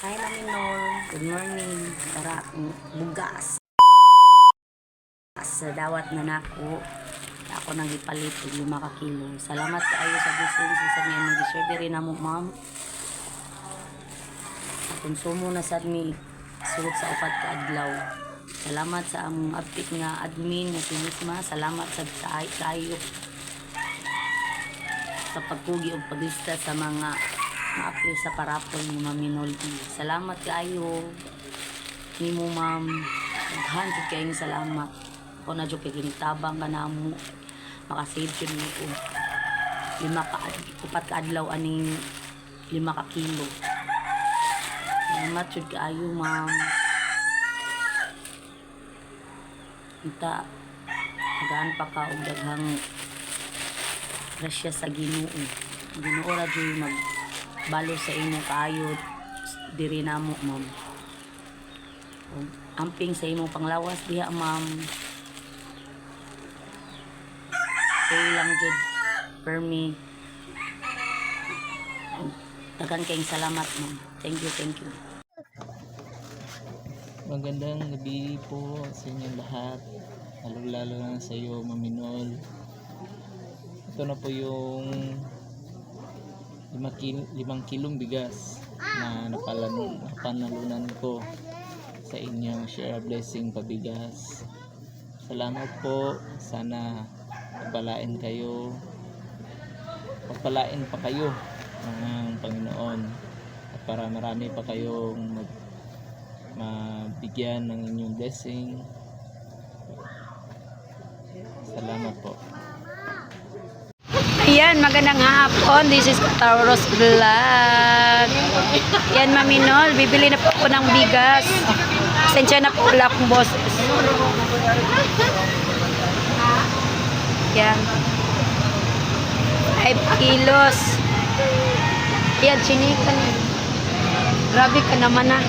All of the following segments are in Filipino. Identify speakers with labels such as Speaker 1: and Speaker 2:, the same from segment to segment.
Speaker 1: Hi, Mami Nor. Good morning. Tara, bugas. Sa dawat na nako. Ako nang ipalit 5 ka kilo. Salamat kaayo sa blessing sa mga nang giserve rin namo, ma'am. Konsumo na sad mi sulod sa upat ka adlaw. Salamat sa among update nga admin nga si Misma. Salamat sa kayo sa pagpugi o paglista sa mga ma-apply sa parapol ni Ma'am Minoldi. Salamat kayo ni mo, ma'am. Naghanjud kayong salamat. Ako na dyan kinitabang ka na mo. Makasave yun mo. 4 ka adlaw aning 5 ka kilo. Salamat yun kayo, ma'am. Kita, magaan pa ka o daghang grasya sa Ginoo. Ginoo ra dyan magbalo sa inyo kayo diri namo, ma'am. Amping sa imong panglawas diha, ma'am. Okay lang jud per me. Daghang kayong salamat, ma'am. Thank you, thank you.
Speaker 2: Magandang gabi po sa inyong lahat, lalo na sa iyo, Maminol. Ito na po yung 5 kilong bigas na napanalunan ko sa inyong share blessing pabigas. Salamat po, sana pagpalain pa kayo ng Panginoon at para marami pa kayong mabigyan ng inyong blessing. Salamat po.
Speaker 3: Ayan, magandang hapon. This is Taurus Vlog. Yan, Maminol. Bibili na po ako ng bigas. Sensya na po wala akong boses. Yan. 5 kilos. Yan, chinikan. Grabe ka naman na.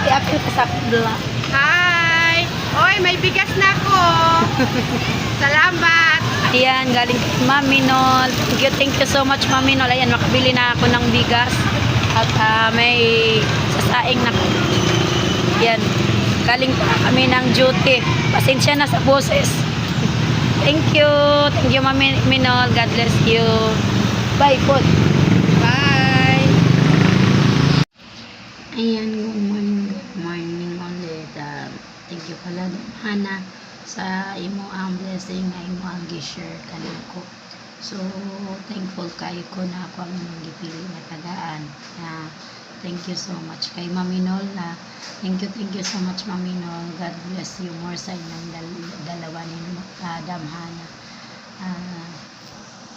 Speaker 3: I-apil ka sa vlog.
Speaker 4: Hi! Oy, may bigas na ako! Salamat!
Speaker 3: Ayan, galing kay Mami Nol. Thank you so much, Mami Nol. Ayan, makabili na ako ng bigas. At may sasaing na. Ayan, galing pa kami ng duty. Pasensya na sa boses. Thank you. Thank you, Mami Nol. God bless you. Bye po.
Speaker 4: Bye!
Speaker 3: Ayan, good morning ulit. Thank you pala, Hana, sa imo ang blessing na imo ang gi-share kanako. So, thankful kayo ko na ako ang gipili na tagaan. Thank you so much kay Mami Nol na thank you so much, Mami Nol. God bless you more sa inyong dalawa ni Madam Hana.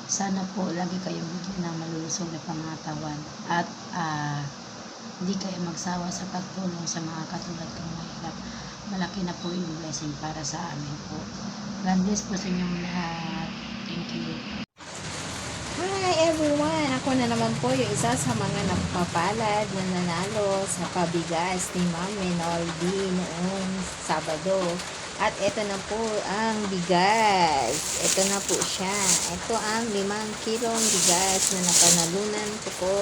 Speaker 3: Sana po lagi kayong bigyan ng malulusog na pangatawan at hindi kayo magsawa sa pagtulong sa mga katulad kong mahirap. Malaki na po yung blessing para sa amin po. God bless po sa inyong lahat. Thank you.
Speaker 4: Hi everyone! Ako na naman po yung isa sa mga napapalad na nanalo sa pabigas ni Ma'am Minoldi noong Sabado. At ito na po ang bigas. Ito na po siya. Ito ang 5 kilong bigas na napanalunan ko po.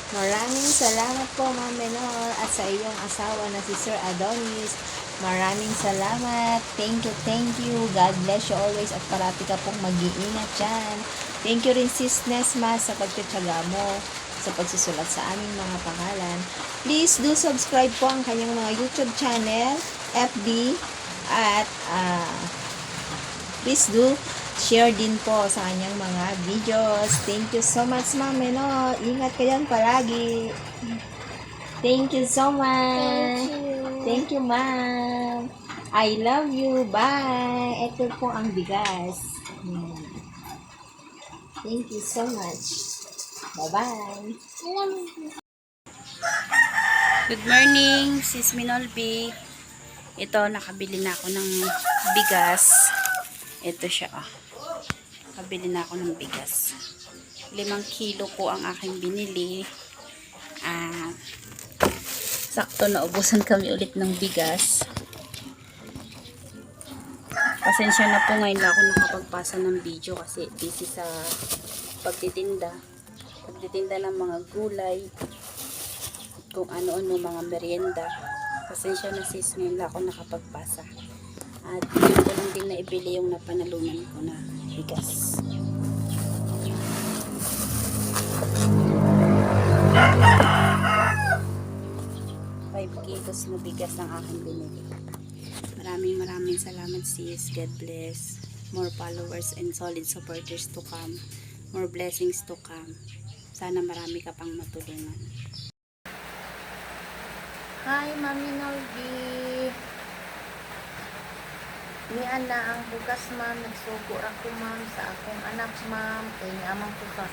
Speaker 4: Maraming salamat po, Ma'am Menor, at sa iyong asawa na si Sir Adonis. Maraming salamat. Thank you. God bless you always at parati ka pong mag-iingat dyan. Thank you rin, Sis Nesma, sa pagtityaga mo sa pagsusulat sa aming mga pangalan. Please do subscribe po ang kanyang mga YouTube channel, FB, at please do share din po sa kanyang mga videos. Thank you so much, Ma'am Menor. Ingat ka dyan palagi. Thank you so much. Thank you, Ma'am. I love you. Bye. Ito po ang bigas. Thank you so much. Bye-bye.
Speaker 3: Good morning, Sis Minolbi. Ito, nakabili na ako ng bigas. Ito siya, Nakabili na ako ng bigas. 5 kilo po ang aking binili. Sakto na ubusan kami ulit ng bigas. Pasensya na po ngayon ako nakapagpasa ng video kasi busy sa pagtitinda.
Speaker 5: pagtitinda ng mga gulay, kung ano-ano mga merienda. Pasensya na sis, ngayon lang ako nakapagpasa. At yun ko lang din na ibili yung napanalunan ko na bigas. Kilos na bigas ang aking binili. Maraming salamat sis. God bless. More followers and solid supporters to come. More blessings to come. Sana marami ka pang matulungan.
Speaker 4: Hi, Mami Nolby. Niyan na ang bukas, ma'am. Nagsugo ako, ma'am, sa akong anak, ma'am. Kaya niamang ko sa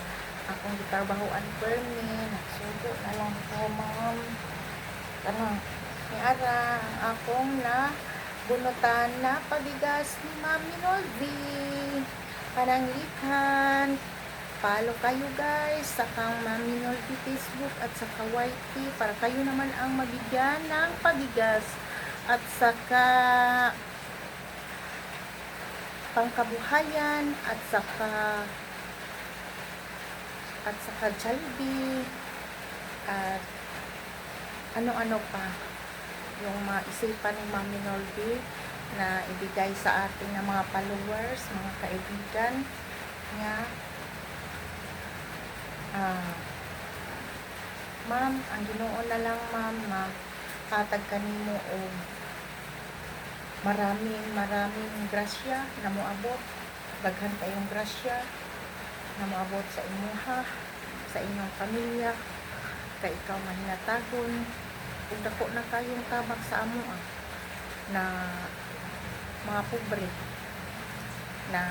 Speaker 4: akong gitarbahoan permi. Nagsugo na lang ko, ma'am. Ano, niara ang akong na bunutan na pabigas ni Mami Nolby. Pananglikan. Follow kayo guys sa kang Mami Nolby Facebook at sa YT para kayo naman ang mabigyan ng pabigas at saka pangkabuhayan at saka Jollibee at ano-ano pa yung maisipan ni Mami Nolby na ibigay sa ating ng mga followers, mga kaibigan niya. Ma'am, ang Ginoo na lang, ma'am, hatag kanimo o maraming grasya na moabot, daghan kayong grasya na moabot sa imuha, sa inyong pamilya, kay ikaw mahinatagon ug dako na kayong tabang sa amo na mga pobre na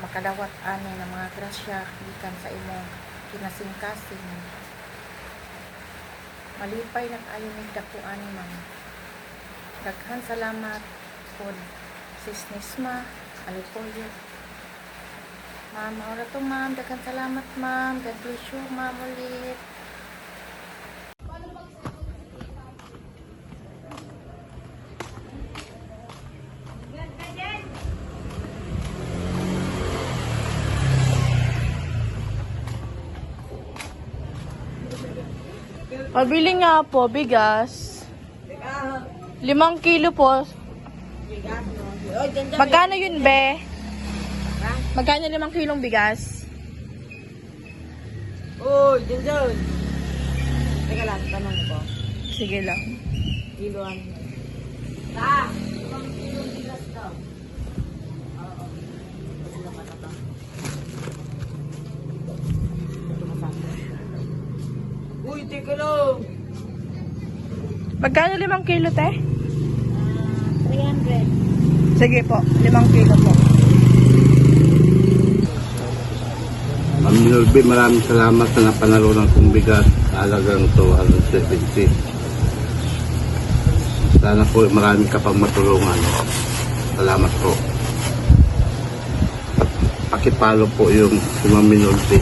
Speaker 4: makadawat ani ng mga grasya gikan sa imong kinasingkasing. Malipay na kayo ni dako ani, ma'am. Daghan salamat pod sis Nisma Alipoyo. Ma'am, ora to, ma'am. Daghan salamat, ma'am. God bless you, ma'am, ulit.
Speaker 6: Pabili nga po, bigas. 5 kilo po. Magkano yun, be? Magkano 5 kilong bigas?
Speaker 7: Uy, dyan. Teka lang, tanong ko.
Speaker 6: Sige lang.
Speaker 7: Kiloan. Uy, teka lang.
Speaker 6: Magkano 5 kilo, te?
Speaker 4: 300.
Speaker 6: Sige po, 5 kilo po.
Speaker 8: Ma'am Nolby, maraming salamat sa napanalunan kong bigas sa halagang 270. Sana po marami ka pang matulungan. Salamat po. At pakipalo po yung si Ma'am Nolby.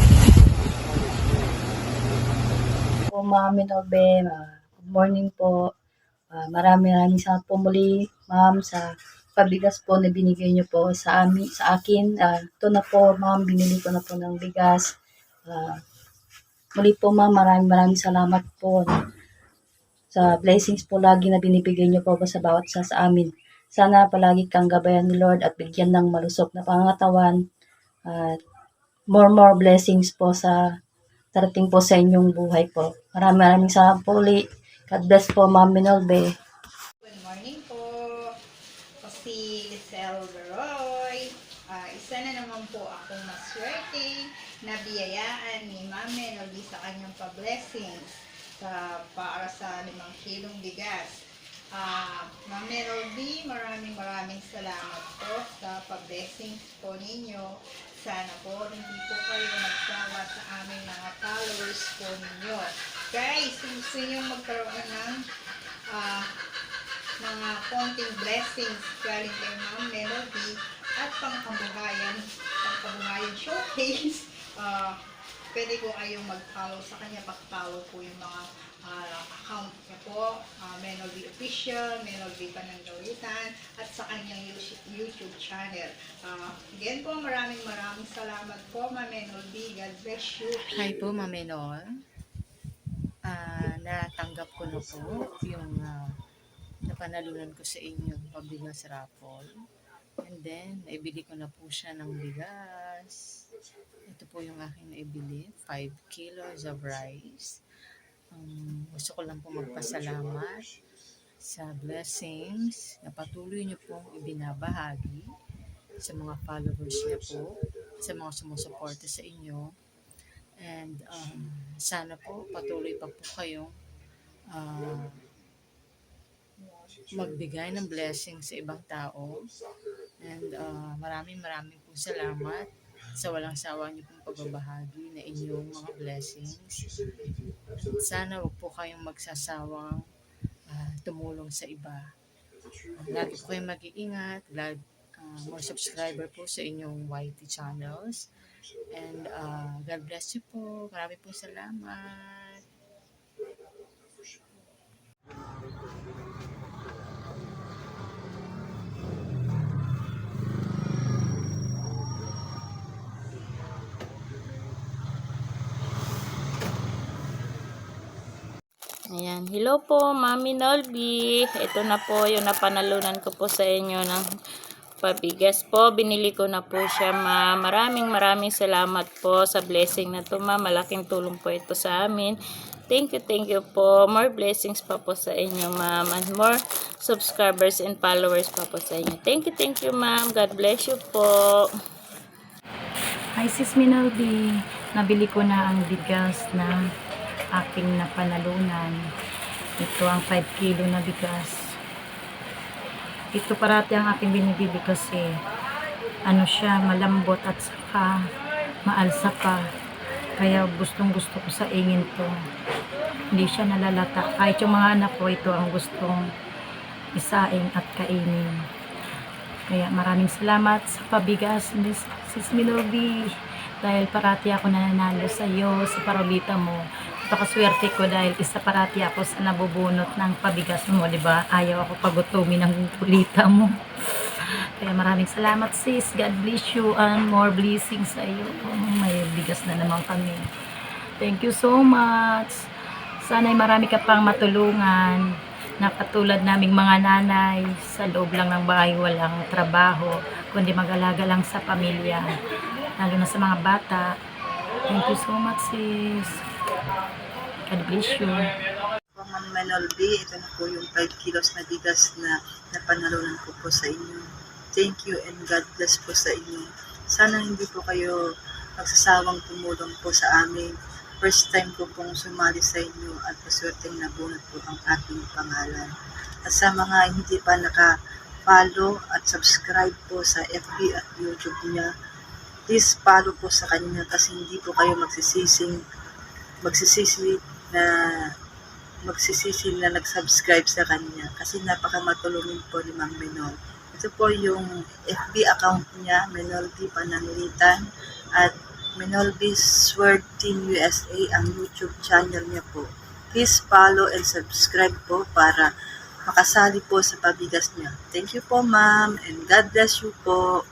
Speaker 1: Po, Ma'am Nolby, good morning po. Maraming salamat po muli, ma'am, sa pabigas po na binigay niyo po sa akin. Ito na po, ma'am, binili ko na po ng bigas. Muli po, ma'am, maraming salamat po sa blessings po lagi na binibigay niyo po sa bawat isa sa amin. Sana palagi kang gabayan ni Lord at bigyan ng malusog na pangangatawan at more blessings po sa darating po sa inyong buhay po. Maraming salamat po ulit. God bless po, Ma'am Nolby.
Speaker 4: Good morning po. Ako si Lisel Beroy. Isa na naman po akong maswerte na biyayaan ni Ma'am Nolby sa kanyang pa-blessings para sa 5 kilong bigas. Ma'am Nolby, maraming salamat po sa pa-blessings po ninyo. Sana po hindi po kayo magsawa sa aming mga followers po ninyo. Guys, gusto nyo magkaroon ng mga konting blessings galing kay Ma'am Melody at pangkabuhayan showcase.
Speaker 9: pwede ko kayong mag-follow sa kanya. Pag-follow po yung mga account niya po, Menol B Official, Menol B Pananggalitan, at sa kanyang YouTube channel. Again po, maraming salamat po, Ma'am Menol B. God bless you.
Speaker 10: Hi po, Ma'am Menol. Natanggap ko na po yung napanalunan ko sa inyong pabigas raffle. And then, naibili ko na po siya ng bigas. Ito po yung aking naibili, 5 kilos of rice. Gusto ko lang po magpasalamat sa blessings na patuloy niyo pong ibinabahagi sa mga followers niya po, sa mga sumusuporta sa inyo. And sana po patuloy pa po kayong magbigay ng blessing sa ibang tao. And maraming po salamat sa walang sawa niyo pong pagbabahagi na inyong mga blessings. Sana wag po kayong magsasawang tumulong sa iba. Lagi po kayong mag-iingat. More subscriber po sa inyong YT channels. And God bless you po. Marami po salamat.
Speaker 5: Ayan. Hello po, Mami Nolby. Ito na po yung napanalunan ko po sa inyo ng pabigas po. Binili ko na po siya, ma'am. Maraming salamat po sa blessing na to, ma'am. Malaking tulong po ito sa amin. Thank you po. More blessings pa po sa inyo, ma'am. And more subscribers and followers pa po sa inyo. Thank you, ma'am. God bless you po.
Speaker 3: Hi, Sis Minaldi. Nabili ko na ang bigas na aking napanalunan. Ito ang 5 kilo na bigas. Ito parati ang aking binibili kasi ano siya, malambot at saka maalsa pa. Kaya gustong gusto ko sa ingin to. Hindi siya nalalata. Kahit yung mga anak ko, ito ang gustong isaing at kainin. Kaya maraming salamat sa pabigas, Sis Milobi. Dahil parati ako nananalo sa iyo, sa parolita mo. Pakaswerte ko dahil isa parati ako sa nabubunot ng pabigas mo, di ba? Ayaw ako pagutumin ng pulita mo. Kaya maraming salamat, sis. God bless you and more blessings sa iyo. May bigas na naman kami. Thank you so much. Sana'y marami ka pang matulungan na katulad naming mga nanay sa loob lang ng bahay, walang trabaho, kundi mag-alaga lang sa pamilya, lalo na sa mga bata. Thank you so much, sis. God bless you.
Speaker 11: Ma'am Menol B, ito na po yung 5 kilos na bigas na napanalunan ko po sa inyo. Thank you and God bless po sa inyo. Sana hindi po kayo magsasawang tumulong po sa amin. First time ko pong sumali sa inyo at paswerteng nabunot po ang aking pangalan. At sa mga hindi pa naka-follow at subscribe po sa FB at YouTube niya, please follow po sa kanya kasi hindi po kayo magsisisi na nag-subscribe sa kanya kasi napakamatulungin po ni Ma'am Menol. Ito po yung FB account niya, Menol B Pananglitan, at Menol B Sword Team USA ang YouTube channel niya po. Please follow and subscribe po para makasali po sa pabigas niya. Thank you po, ma'am, and God bless you po.